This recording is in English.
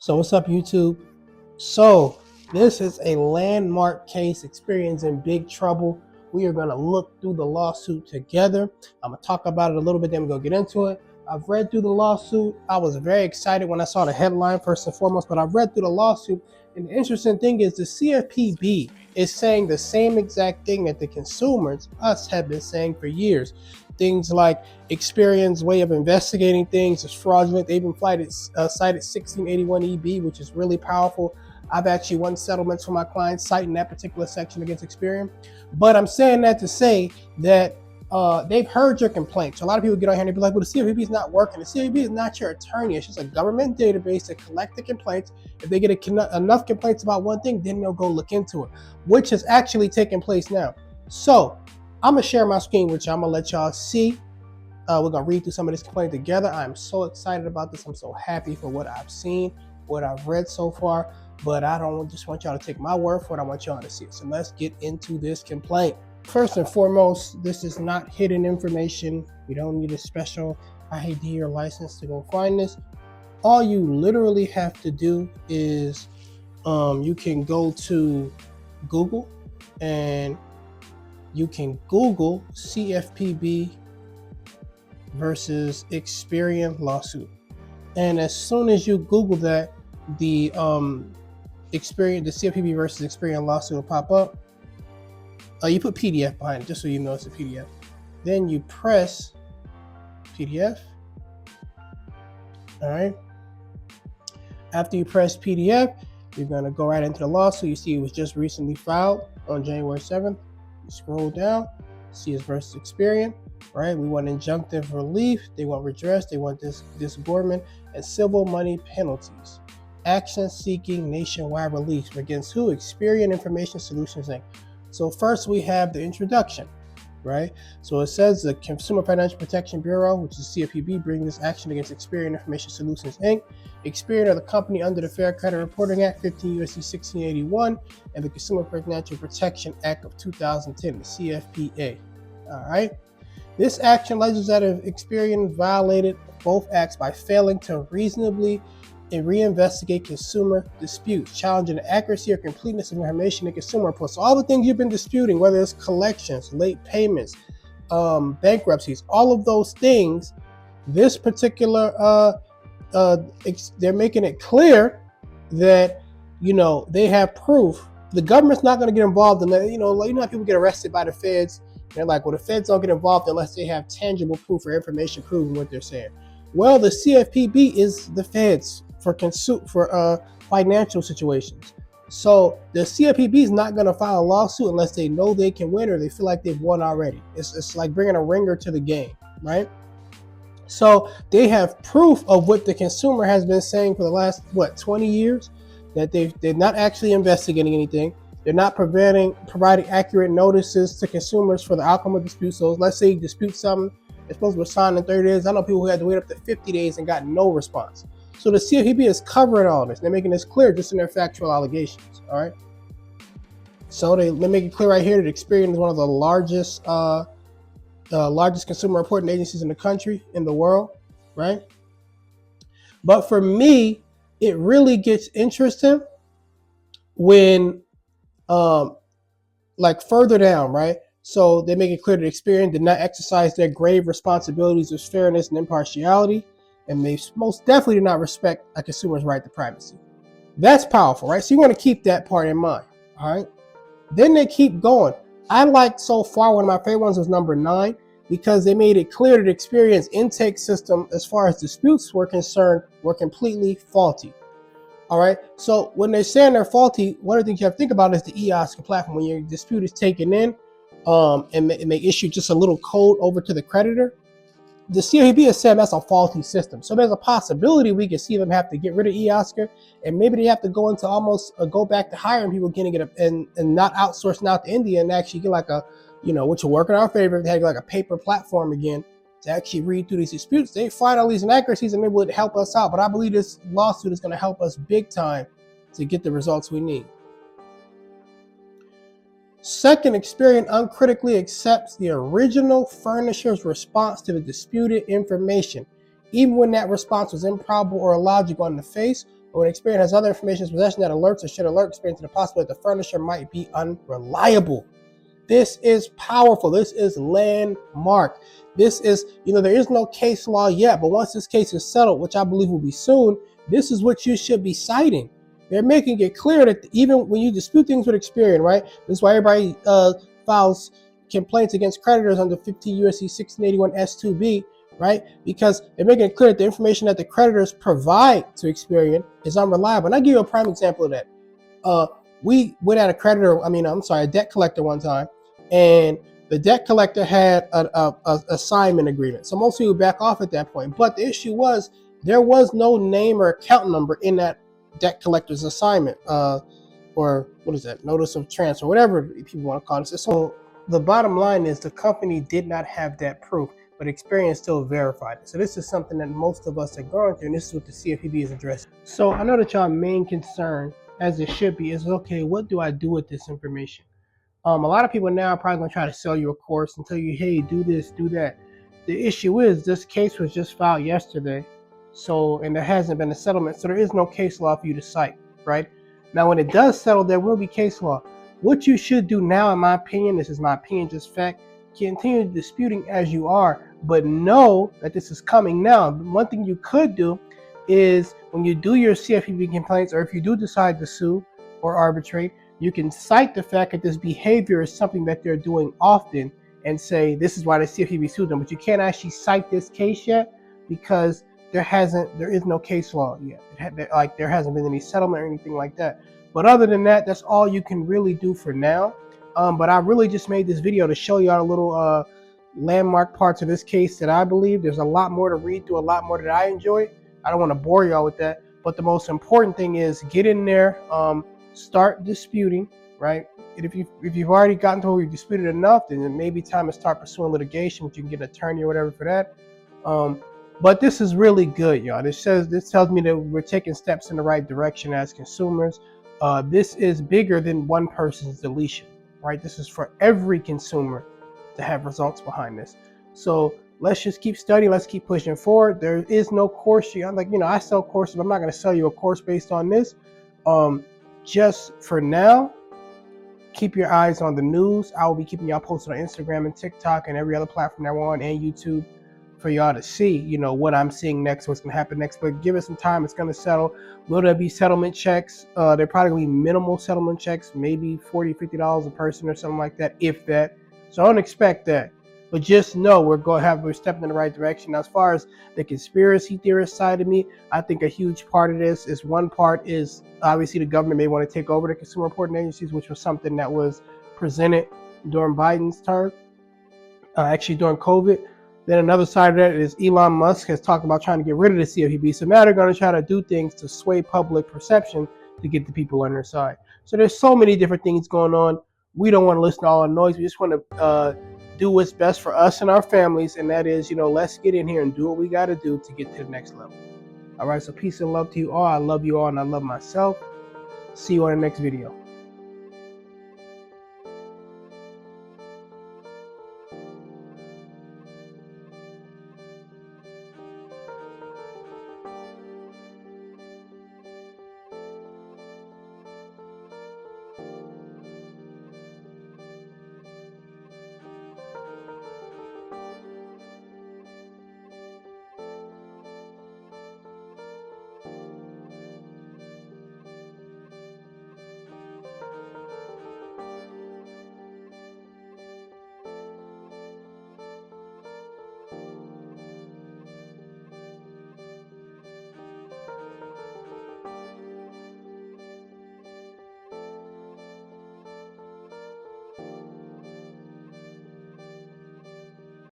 So what's up, YouTube? So this is a landmark case. Experian's in big trouble. We are going to look through the lawsuit together. I'm going to talk about it a little bit, then we're going to get into it. I've read through the lawsuit. I was very excited when I saw the headline first and foremost, but I've read through the lawsuit. And the interesting thing is the Cfpb is saying the same exact thing that the consumers, us, have been saying for years. Things like Experian's way of investigating things is fraudulent. They even cited 1681EB, which is really powerful. I've actually won settlements for my clients citing that particular section against Experian. But I'm saying that to say that they've heard your complaints. So a lot of people get on here and be like, well, the Cfpb is not working. The Cfpb is not your attorney. It's just a government database to collect the complaints. If they get enough complaints about one thing, then they'll go look into it, which is actually taking place now. So I'm going to share my screen with you. I'm going to let y'all see. We're going to read through some of this complaint together. I'm so excited about this. I'm so happy for what I've seen, what I've read so far. But I don't just want y'all to take my word for it. I want y'all to see it. So let's get into this complaint. First and foremost, this is not hidden information. You don't need a special ID or license to go find this. All you literally have to do is you can go to Google and you can Google Cfpb versus Experian lawsuit. And as soon as you Google that, the Cfpb versus Experian lawsuit will pop up. You put PDF behind it just so you know it's a PDF. Then you press PDF. All right. After you press PDF, you're going to go right into the lawsuit. You see it was just recently filed on January 7th. You scroll down, see it's versus Experian, right? We want injunctive relief. They want redress. They want disgorgement and civil money penalties. Action seeking nationwide relief against who? Experian Information Solutions Inc. So first we have the introduction, right? So it says the Consumer Financial Protection Bureau, which is CFPB, bring this action against Experian Information Solutions Inc. Experian are the company under the Fair Credit Reporting Act, 15 U.S.C. 1681, and the Consumer Financial Protection Act of 2010, the CFPA. All right. This action alleges that Experian violated both acts by failing to reasonably and reinvestigate consumer disputes, challenging the accuracy or completeness of information in consumer reports. So all the things you've been disputing, whether it's collections, late payments, bankruptcies, all of those things, this particular, they're making it clear that, they have proof. The government's not going to get involved in that. You know how people get arrested by the feds. They're like, well, the feds don't get involved unless they have tangible proof or information proving what they're saying. Well, the CFPB is the feds for financial situations. So the CFPB is not going to file a lawsuit unless they know they can win or they feel like they've won already. It's like bringing a ringer to the game, right? So they have proof of what the consumer has been saying for the last, 20 years, that they're not actually investigating anything. They're not providing accurate notices to consumers for the outcome of disputes. So let's say you dispute something, it's supposed to be signed in 30 days. I know people who had to wait up to 50 days and got no response. So the CFPB is covering all this. They're making this clear just in their factual allegations. All right. So they make it clear right here that Experian is one of the largest consumer reporting agencies in the country, in the world, right? But for me, it really gets interesting when, further down, right? So they make it clear that Experian did not exercise their grave responsibilities of fairness and impartiality, and they most definitely do not respect a consumer's right to privacy. That's powerful, right? So you want to keep that part in mind, all right? Then they keep going. I liked so far, one of my favorite ones was number 9, because they made it clear that Experian's intake system, as far as disputes were concerned, were completely faulty. All right. So when they're saying they're faulty, one of the things you have to think about is the eOscar platform. When your dispute is taken in, and they issue just a little code over to the creditor, the CFPB is saying that's a faulty system. So there's a possibility we could see them have to get rid of eOscar, and maybe they have to go into almost go back to hiring people, getting it and not outsourcing out to India, and actually get like a, which will work in our favor if they had like a paper platform again to actually read through these disputes. They find all these inaccuracies and it would help us out. But I believe this lawsuit is going to help us big time to get the results we need. Second, Experian uncritically accepts the original furnisher's response to the disputed information, even when that response was improbable or illogical on the face, But when Experian has other information in possession that alerts or should alert Experian to the possibility that the furnisher might be unreliable. This is powerful. This is landmark. This is, there is no case law yet, but once this case is settled, which I believe will be soon, this is what you should be citing. They're making it clear that even when you dispute things with Experian, right? This is why everybody files complaints against creditors under 15 U.S.C. 1681 S2B, right? Because they're making it clear that the information that the creditors provide to Experian is unreliable. And I'll give you a prime example of that. We went at a debt collector one time, and the debt collector had an assignment agreement. So most people back off at that point. But the issue was there was no name or account number in that debt collector's assignment, or what is that, notice of transfer, whatever people want to call it. So the bottom line is the company did not have that proof, but Experian still verified it. So this is something that most of us are going through, and this is what the Cfpb is addressing. So I know that y'all main concern, as it should be, is, okay, what do I do with this information? A lot of people now are probably going to try to sell you a course and tell you, hey, do this, do that. The issue is this case was just filed yesterday, and there hasn't been a settlement, so there is no case law for you to cite, right? Now, when it does settle, there will be case law. What you should do now, in my opinion, this is my opinion, just fact, continue disputing as you are, but know that this is coming now. One thing you could do is when you do your Cfpb complaints, or if you do decide to sue or arbitrate, you can cite the fact that this behavior is something that they're doing often and say this is why the Cfpb sued them. But you can't actually cite this case yet because there is no case law yet. There hasn't been any settlement or anything like that. But other than that, that's all you can really do for now. But I really just made this video to show y'all a little landmark parts of this case that I believe. There's a lot more to read through, a lot more that I enjoy. I don't want to bore y'all with that. But the most important thing is get in there, start disputing, right? And if you've already gotten to where you disputed enough, then it may be time to start pursuing litigation, which you can get an attorney or whatever for that. But this is really good, y'all. This tells me that we're taking steps in the right direction as consumers. This is bigger than one person's deletion, right? This is for every consumer to have results behind this. So let's just keep studying. Let's keep pushing forward. There is no course. I sell courses. But I'm not going to sell you a course based on this. Just for now, keep your eyes on the news. I will be keeping y'all posted on Instagram and TikTok and every other platform that we're on, and YouTube, for y'all to see, what I'm seeing next, what's going to happen next. But give it some time. It's going to settle. Will there be settlement checks? They're probably going to be minimal settlement checks, maybe $40, $50 a person or something like that, if that. So I don't expect that. But just know we're stepping in the right direction. Now, as far as the conspiracy theorist side of me, I think a huge part of this is, one part is obviously the government may want to take over the consumer reporting agencies, which was something that was presented during Biden's term, actually during COVID. Then another side of that is Elon Musk has talked about trying to get rid of the CFPB. So now they're going to try to do things to sway public perception to get the people on their side. So there's so many different things going on. We don't want to listen to all the noise. We just want to do what's best for us and our families, and that is, let's get in here and do what we got to do to get to the next level. All right, so peace and love to you all. I love you all, and I love myself. See you on the next video.